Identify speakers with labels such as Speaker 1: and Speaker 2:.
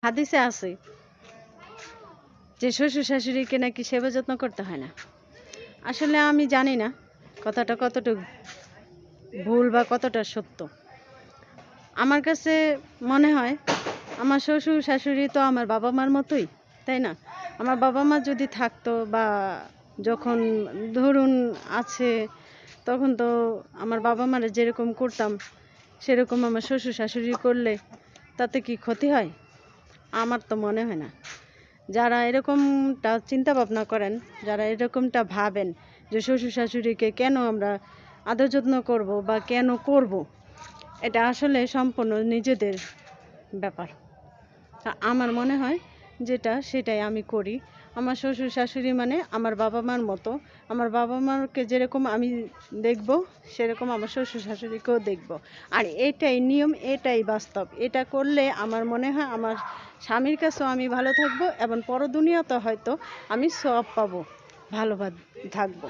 Speaker 1: হাদিসে আছে যে শ্বশুর শাশুড়িকে নাকি সেবা যত্ন করতে হয় না। আসলে আমি জানি না কথাটা কতটুকু ভুল বা কতটা সত্য। আমার কাছে মনে হয় আমার শ্বশুর শাশুড়ি তো আমার বাবা মার মতোই, তাই না? আমার বাবা মা যদি থাকতো বা যখন ধরুন আছে, তখন তো আমার বাবা মারা যেরকম করতাম সেরকম আমার শ্বশুর শাশুড়ি করলে তাতে কি ক্ষতি হয়? আমার তো মনে হয় না। যারা এরকমটা চিন্তা ভাবনা করেন, যারা এরকমটা ভাবেন যে শ্বশুর শাশুড়িকে কেন আমরা আদর যত্ন করব বা কেন করব, এটা আসলে সম্পূর্ণ নিজেদের ব্যাপার। আমার মনে হয় যেটা সেটাই আমি করি। আমার শ্বশুর শাশুড়ি মানে আমার বাবা মার মতো। আমার বাবা মাকে যেরকম আমি দেখব সেরকম আমার শ্বশুর শাশুড়িকেও দেখব। আর এটাই নিয়ম, এটাই বাস্তব। এটা করলে আমার মনে হয় আমার স্বামীর কাছেও আমি ভালো থাকবো এবং পরদুনিয়াতে হয়তো আমি সওয়াব পাবো, ভালো থাকবো।